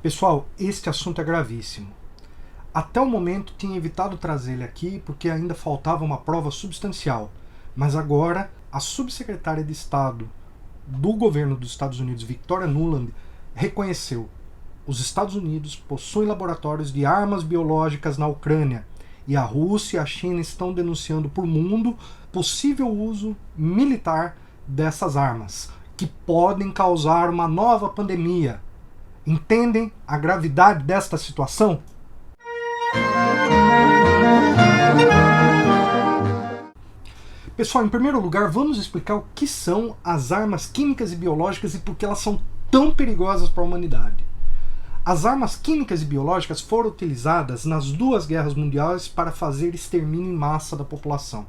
Pessoal, este assunto é gravíssimo. Até o momento tinha evitado trazer ele aqui porque ainda faltava uma prova substancial, mas agora a subsecretária de Estado do governo dos Estados Unidos, Victoria Nuland, reconheceu: os Estados Unidos possuem laboratórios de armas biológicas na Ucrânia e a Rússia e a China estão denunciando para o mundo possível uso militar dessas armas, que podem causar uma nova pandemia. Entendem a gravidade desta situação? Pessoal, em primeiro lugar, vamos explicar o que são as armas químicas e biológicas e por que elas são tão perigosas para a humanidade. As armas químicas e biológicas foram utilizadas nas duas guerras mundiais para fazer extermínio em massa da população.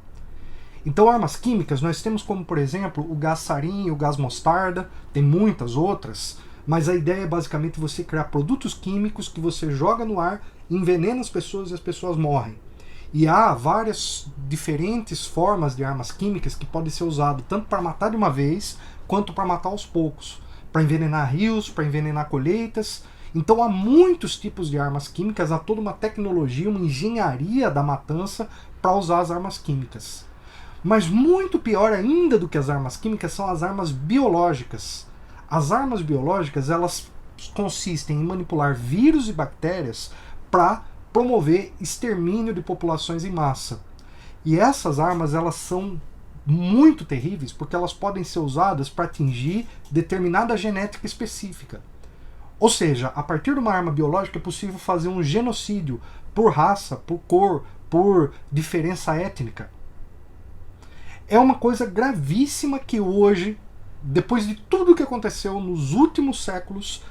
Então, armas químicas nós temos como, por exemplo, o gás sarin e o gás mostarda, tem muitas outras, mas a ideia é basicamente você criar produtos químicos que você joga no ar, envenena as pessoas e as pessoas morrem. E há várias diferentes formas de armas químicas que podem ser usadas tanto para matar de uma vez, quanto para matar aos poucos. Para envenenar rios, para envenenar colheitas. Então há muitos tipos de armas químicas, há toda uma tecnologia, uma engenharia da matança para usar as armas químicas. Mas muito pior ainda do que as armas químicas são as armas biológicas. As armas biológicas, elas consistem em manipular vírus e bactérias para promover extermínio de populações em massa. E essas armas, elas são muito terríveis porque elas podem ser usadas para atingir determinada genética específica. Ou seja, a partir de uma arma biológica é possível fazer um genocídio por raça, por cor, por diferença étnica. É uma coisa gravíssima que hoje, depois de tudo que aconteceu nos últimos séculos,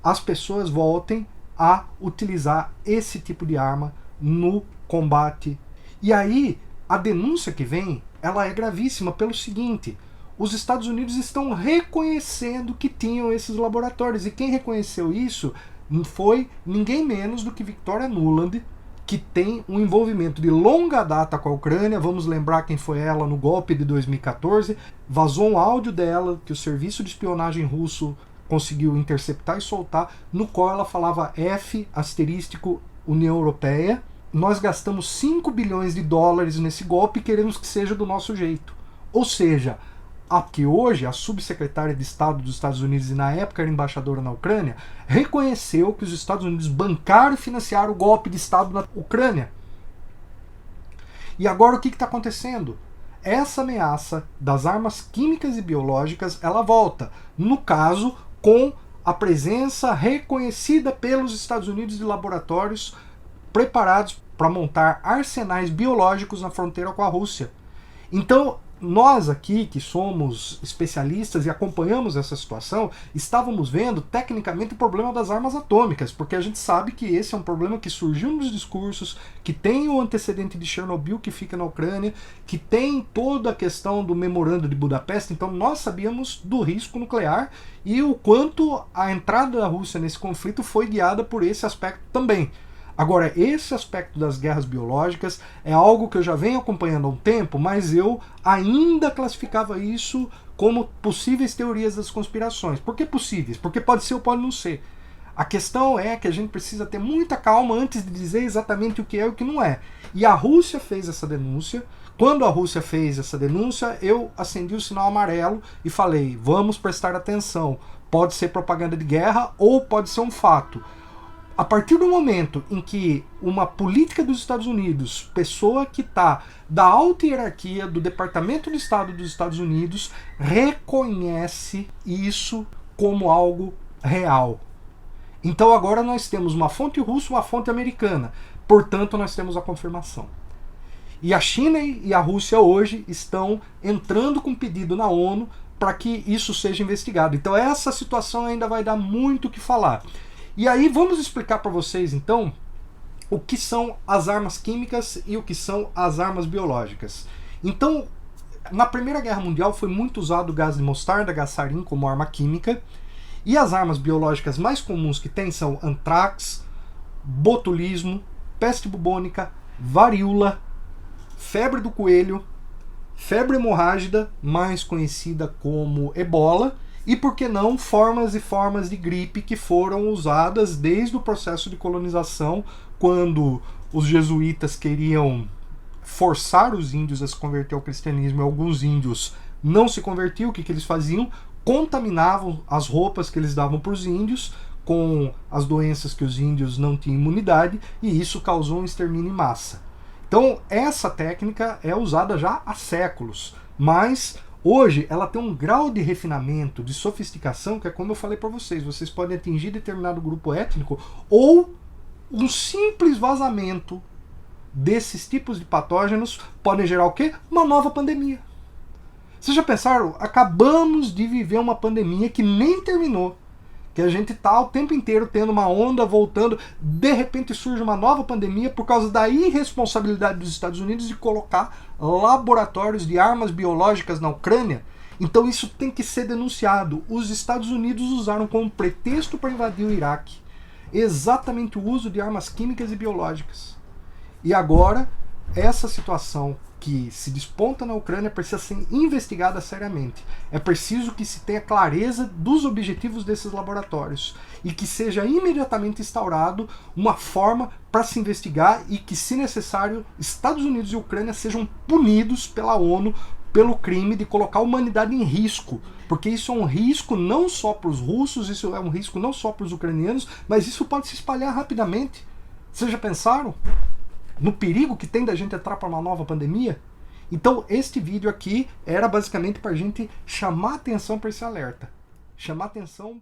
as pessoas voltem a utilizar esse tipo de arma no combate. E aí, a denúncia que vem, ela é gravíssima pelo seguinte: os Estados Unidos estão reconhecendo que tinham esses laboratórios, e quem reconheceu isso foi ninguém menos do que Victoria Nuland, que tem um envolvimento de longa data com a Ucrânia. Vamos lembrar quem foi ela no golpe de 2014. Vazou um áudio dela que o serviço de espionagem russo conseguiu interceptar e soltar, no qual ela falava União Europeia. Nós gastamos 5 bilhões de dólares nesse golpe e queremos que seja do nosso jeito. Ou seja, que hoje a subsecretária de Estado dos Estados Unidos, e na época era embaixadora na Ucrânia, reconheceu que os Estados Unidos bancaram e financiaram o golpe de Estado na Ucrânia. E agora o que está acontecendo? Essa ameaça das armas químicas e biológicas, ela volta. No caso, com a presença reconhecida pelos Estados Unidos de laboratórios preparados para montar arsenais biológicos na fronteira com a Rússia. Então, nós aqui, que somos especialistas e acompanhamos essa situação, estávamos vendo tecnicamente o problema das armas atômicas, porque a gente sabe que esse é um problema que surgiu nos discursos, que tem o antecedente de Chernobyl, que fica na Ucrânia, que tem toda a questão do memorando de Budapeste. Então nós sabíamos do risco nuclear e o quanto a entrada da Rússia nesse conflito foi guiada por esse aspecto também. Agora, esse aspecto das guerras biológicas é algo que eu já venho acompanhando há um tempo, mas eu ainda classificava isso como possíveis teorias das conspirações. Por que possíveis? Porque pode ser ou pode não ser. A questão é que a gente precisa ter muita calma antes de dizer exatamente o que é e o que não é. E a Rússia fez essa denúncia. Quando a Rússia fez essa denúncia, eu acendi o sinal amarelo e falei: vamos prestar atenção. Pode ser propaganda de guerra ou pode ser um fato. A partir do momento em que uma política dos Estados Unidos, pessoa que está da alta hierarquia do Departamento de Estado dos Estados Unidos, reconhece isso como algo real. Então agora nós temos uma fonte russa, uma fonte americana. Portanto, nós temos a confirmação. E a China e a Rússia hoje estão entrando com pedido na ONU para que isso seja investigado. Então essa situação ainda vai dar muito o que falar. E aí vamos explicar para vocês então o que são as armas químicas e o que são as armas biológicas. Então, na Primeira Guerra Mundial foi muito usado o gás de mostarda, gás sarin como arma química, e as armas biológicas mais comuns que tem são antrax, botulismo, peste bubônica, varíola, febre do coelho, febre hemorrágica, mais conhecida como ebola, e, por que não, formas e formas de gripe que foram usadas desde o processo de colonização, quando os jesuítas queriam forçar os índios a se converter ao cristianismo, e alguns índios não se convertiam. O que eles faziam? Contaminavam as roupas que eles davam para os índios com as doenças que os índios não tinham imunidade, e isso causou um extermínio em massa. Então essa técnica é usada já há séculos, mas hoje ela tem um grau de refinamento, de sofisticação, que é como eu falei para vocês, vocês podem atingir determinado grupo étnico, ou um simples vazamento desses tipos de patógenos podem gerar o quê? Uma nova pandemia. Vocês já pensaram? Acabamos de viver uma pandemia que nem terminou, que a gente está o tempo inteiro tendo uma onda voltando, de repente surge uma nova pandemia por causa da irresponsabilidade dos Estados Unidos de colocar laboratórios de armas biológicas na Ucrânia. Então isso tem que ser denunciado. Os Estados Unidos usaram como pretexto para invadir o Iraque exatamente o uso de armas químicas e biológicas. E agora, essa situação que se desponta na Ucrânia precisa ser investigada seriamente. É preciso que se tenha clareza dos objetivos desses laboratórios e que seja imediatamente instaurado uma forma para se investigar e que, se necessário, Estados Unidos e Ucrânia sejam punidos pela ONU pelo crime de colocar a humanidade em risco, porque isso é um risco não só para os russos, isso é um risco não só para os ucranianos, mas isso pode se espalhar rapidamente. Vocês já pensaram no perigo que tem da gente entrar para uma nova pandemia? Então este vídeo aqui era basicamente para a gente chamar atenção para esse alerta. Chamar atenção